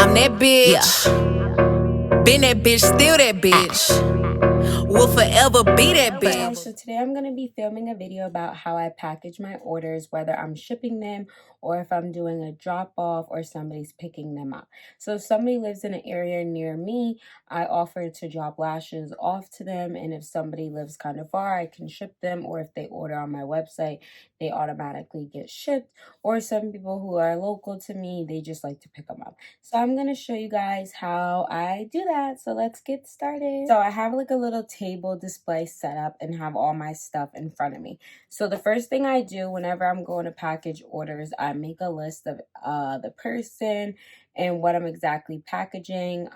I'm that bitch. Yeah. Been that bitch, still that bitch. Will forever be that bitch. Okay, so today I'm going to be filming a video about how I package my orders, whether I'm shipping them or if I'm doing a drop off or somebody's picking them up. So if somebody lives in an area near me, I offer to drop lashes off to them, and if somebody lives kind of far, I can ship them, or if they order on my website, they automatically get shipped. Or some people who are local to me, they just like to pick them up. So I'm going to show you guys how I do that. So let's get started. So I have like a little table display set up and have all my stuff in front of me. So the first thing I do whenever I'm going to package orders, I make a list of the person and what I'm exactly packaging,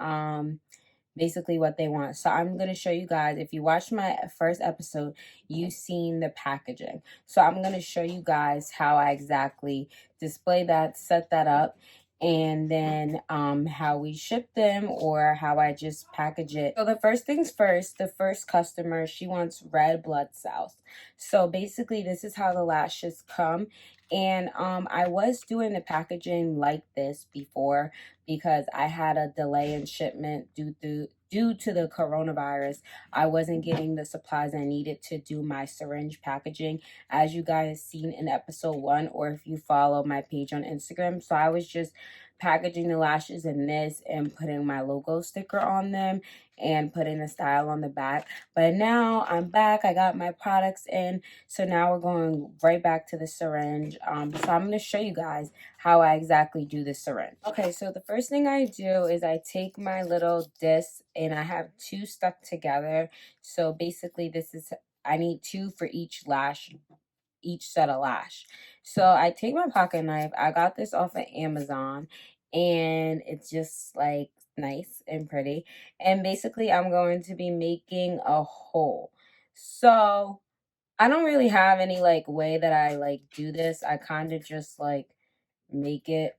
basically what they want. So I'm going to show you guys, if you watched my first episode, you've seen the packaging. So I'm going to show you guys how I exactly display that, set that up, and then how we ship them or how I just package it. So the first things first, the first customer, she wants red blood cells. So basically this is how the lashes come. And I was doing the packaging like this before because I had a delay in shipment due to the coronavirus. I wasn't getting the supplies I needed to do my syringe packaging, as you guys seen in episode 1, or if you follow my page on Instagram. So I was just packaging the lashes in this and putting my logo sticker on them and putting the style on the back. But now I'm back, I got my products in, so now we're going right back to the syringe. So I'm going to show you guys how I exactly do the syringe. Okay, so the first thing I do is I take my little disc, and I have 2 stuck together. So basically this is, I need 2 for each lash, each set of lash. So I take my pocket knife. I got this off of Amazon, and it's just like nice and pretty. And basically I'm going to be making a hole. So I don't really have any like way that I like do this. I kind of just like make it,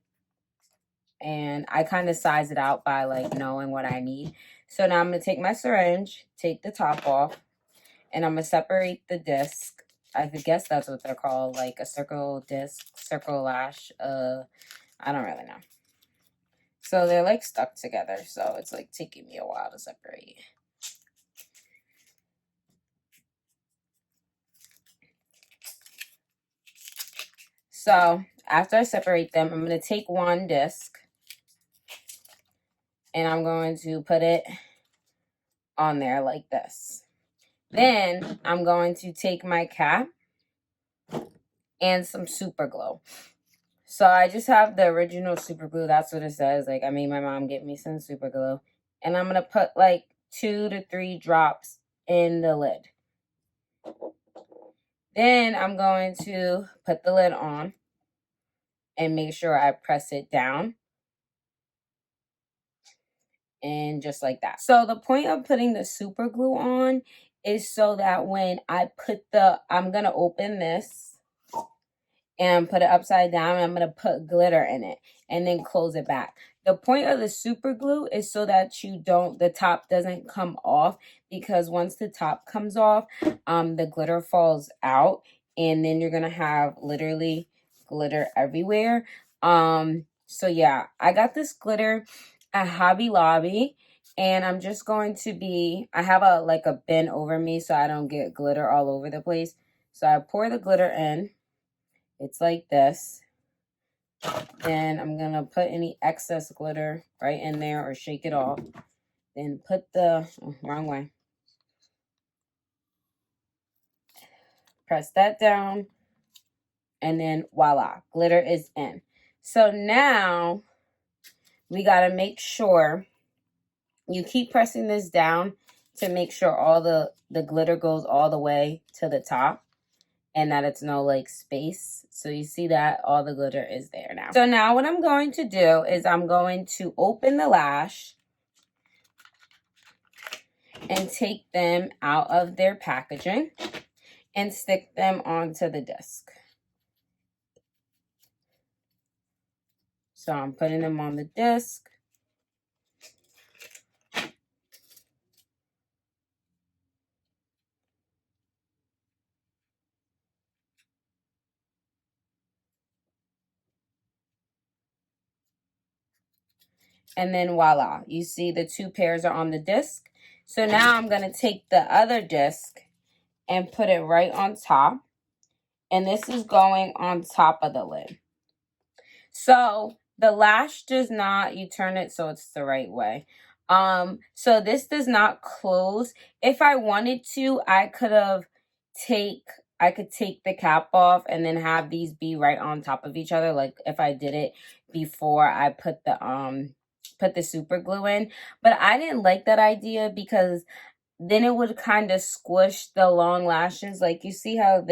and I kind of size it out by like knowing what I need. So now I'm going to take my syringe, take the top off, and I'm going to separate the disc. I guess that's what they're called, like a circle disc, circle lash. I don't really know. So they're like stuck together, so it's like taking me a while to separate. So after I separate them, I'm going to take one disc and I'm going to put it on there like this. Then I'm going to take my cap and some super glue. So I just have the original super glue. That's what it says. Like, I made my mom get me some super glue. And I'm going to put like 2 to 3 drops in the lid. Then I'm going to put the lid on and make sure I press it down. And just like that. So the point of putting the super glue on is so that when I put I'm going to open this and put it upside down, and I'm going to put glitter in it and then close it back. The point of the super glue is so that the top doesn't come off, because once the top comes off, the glitter falls out, and then you're going to have literally glitter everywhere. So yeah, I got this glitter at Hobby Lobby, and I'm just going to I have a bin over me so I don't get glitter all over the place. So I pour the glitter in. It's like this. Then I'm going to put any excess glitter right in there or shake it off. Then put wrong way. Press that down. And then voila, glitter is in. So now we got to make sure you keep pressing this down to make sure all the glitter goes all the way to the top, and that it's no like space. So you see that all the glitter is there now. So now what I'm going to do is I'm going to open the lash and take them out of their packaging and stick them onto the disc. So I'm putting them on the disc. And then voila, you see the 2 pairs are on the disc. So now I'm going to take the other disc and put it right on top. And this is going on top of the lid. So the lash does not, you turn it so it's the right way. So this does not close. If I wanted to, I could take the cap off and then have these be right on top of each other, like if I did it before I put the super glue in. But I didn't like that idea because then it would kind of squish the long lashes. Like you see how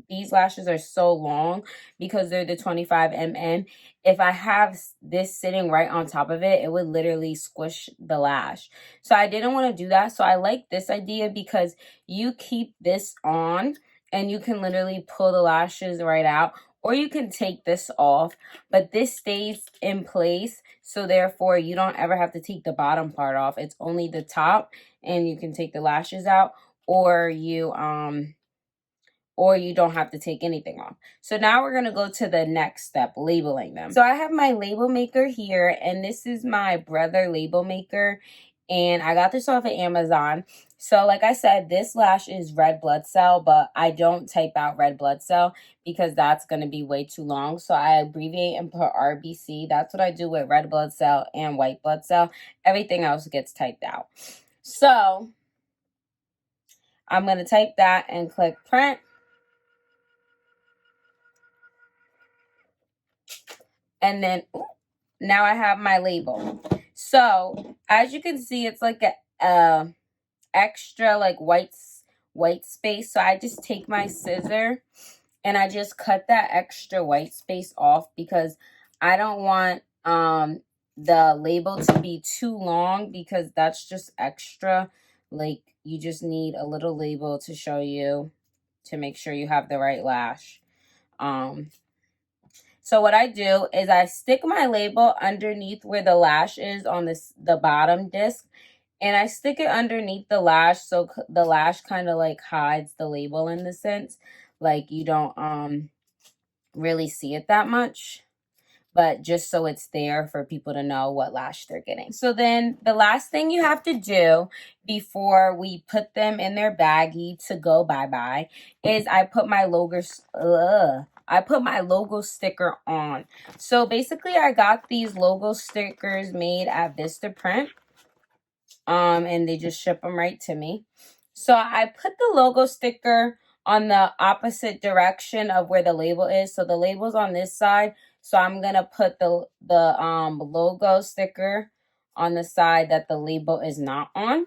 these lashes are so long because they're the 25 mm. If I have this sitting right on top of it, it would literally squish the lash. So I didn't want to do that. So I like this idea because you keep this on and you can literally pull the lashes right out, or you can take this off, but this stays in place. So therefore you don't ever have to take the bottom part off. It's only the top, and you can take the lashes out, or you don't have to take anything off. So now we're going to go to the next step, labeling them. So I have my label maker here, and this is my Brother label maker, and I got this off of Amazon. So like I said, this lash is red blood cell, but I don't type out red blood cell because that's going to be way too long. So I abbreviate and put RBC. That's what I do with red blood cell and white blood cell. Everything else gets typed out. So I'm going to type that and click print. And then now I have my label. So as you can see, it's like a extra like white space. So I just take my scissor and I just cut that extra white space off because I don't want the label to be too long, because that's just extra. Like, you just need a little label to show you, to make sure you have the right lash. So what I do is I stick my label underneath where the lash is on the bottom disc, and I stick it underneath the lash so the lash kind of like hides the label in the sense. Like, you don't really see it that much, but just so it's there for people to know what lash they're getting. So then the last thing you have to do before we put them in their baggie to go bye-bye is I put my logo sticker on. So basically I got these logo stickers made at Vistaprint. And they just ship them right to me. So I put the logo sticker on the opposite direction of where the label is. So the label's on this side. So I'm going to put the logo sticker on the side that the label is not on.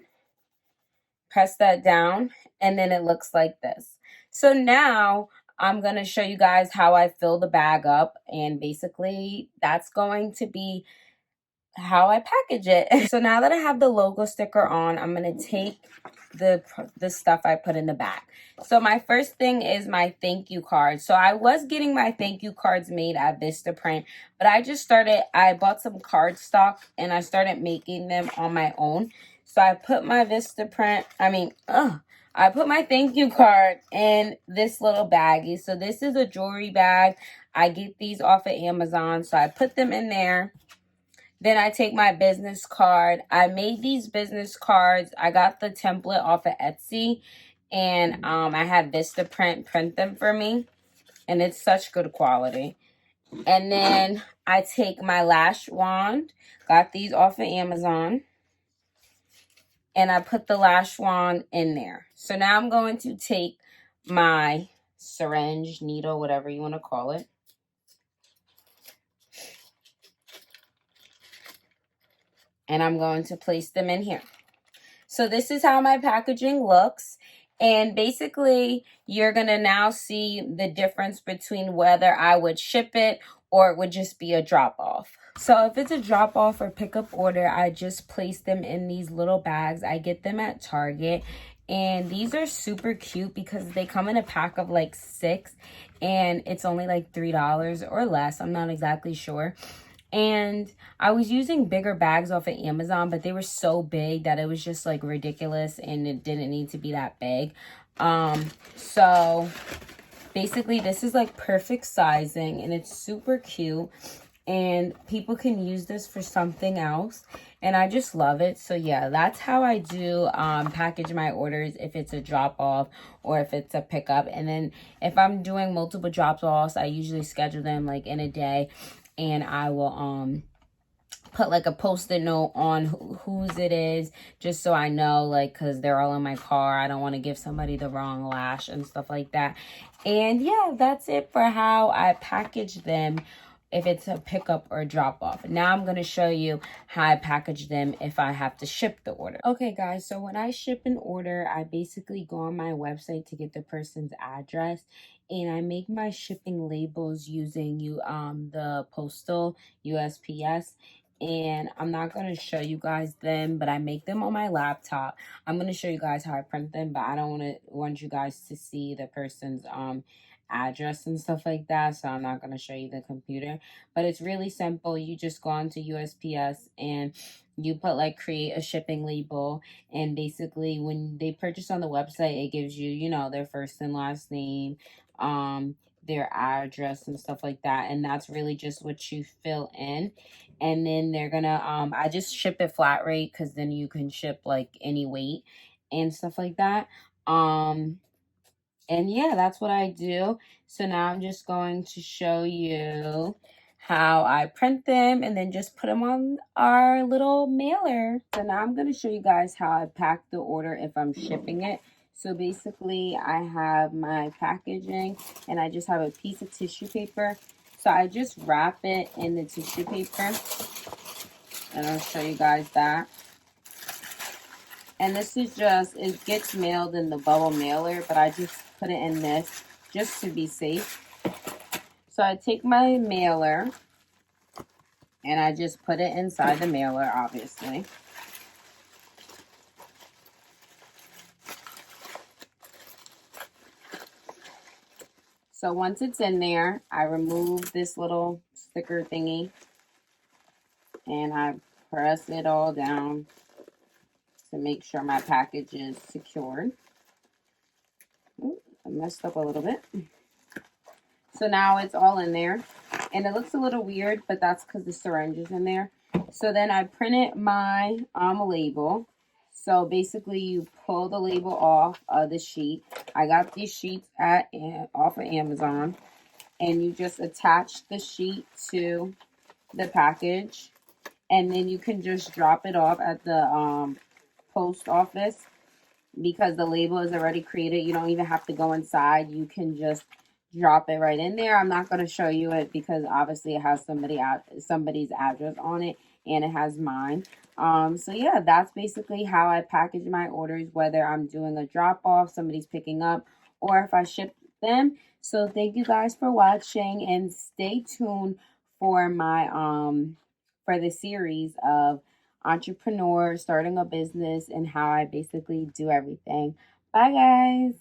Press that down, and then it looks like this. So now I'm going to show you guys how I fill the bag up, and basically that's going to be how I package it. So now that I have the logo sticker on, I'm going to take the stuff I put in the bag. So my first thing is my thank you card. So I was getting my thank you cards made at Vistaprint, but I bought some cardstock and I started making them on my own. So I put my I put my thank you card in this little baggie. So this is a jewelry bag. I get these off of Amazon. So I put them in there. Then I take my business card. I made these business cards. I got the template off of Etsy, and I had Vistaprint print them for me, and it's such good quality. And then I take my lash wand. Got these off of Amazon, and I put the lash wand in there. So now I'm going to take my syringe, needle, whatever you want to call it. And I'm going to place them in here. So this is how my packaging looks. And basically, you're going to now see the difference between whether I would ship it or it would just be a drop-off. So if it's a drop-off or pickup order, I just place them in these little bags. I get them at Target. And these are super cute because they come in a pack of like 6. And it's only like $3 or less. I'm not exactly sure. And I was using bigger bags off of Amazon, but they were so big that it was just like ridiculous, and it didn't need to be that big. So basically this is like perfect sizing, and it's super cute. and people can use this for something else, and I just love it. So yeah, that's how I do package my orders, if it's a drop off or if it's a pickup. And then if I'm doing multiple drop offs, I usually schedule them like in a day, and I will put like a post-it note on whose it is, just so I know, like, because they're all in my car. I don't want to give somebody the wrong lash and stuff like that. And yeah, that's it for how I package them if it's a pickup or a drop off. Now I'm going to show you how I package them if I have to ship the order. Okay guys, so when I ship an order, I basically go on my website to get the person's address, and I make my shipping labels using the postal USPS. And I'm not going to show you guys them, but I make them on my laptop. I'm going to show you guys how I print them, but I don't want you guys to see the person's address and stuff like that, so I'm not going to show you the computer. But it's really simple. You just go onto USPS and you put like create a shipping label, and basically when they purchase on the website, it gives you, you know, their first and last name, their address and stuff like that, and that's really just what you fill in. And then they're gonna I just ship it flat rate, because then you can ship like any weight and stuff like that. And yeah, that's what I do. So now I'm just going to show you how I print them and then just put them on our little mailer. So now I'm going to show you guys how I pack the order if I'm shipping it. So basically I have my packaging, and I just have a piece of tissue paper. So I just wrap it in the tissue paper, and I'll show you guys that. And this is just, it gets mailed in the bubble mailer, but I just put it in this just to be safe. So I take my mailer and I just put it inside the mailer, obviously. So once it's in there, I remove this little sticker thingy and I press it all down to make sure my package is secured. Ooh, I messed up a little bit. So now it's all in there, and it looks a little weird, but that's because the syringe is in there. So then I printed my label. So basically you pull the label off of the sheet. I got these sheets off of Amazon, and you just attach the sheet to the package, and then you can just drop it off at the post office, because the label is already created. You don't even have to go inside. You can just drop it right in there. I'm not going to show you it because obviously it has somebody's address on it, and it has mine. So yeah, that's basically how I package my orders, whether I'm doing a drop off, somebody's picking up, or if I ship them. So thank you guys for watching, and stay tuned for my for the series of entrepreneur, starting a business, and how I basically do everything. Bye guys.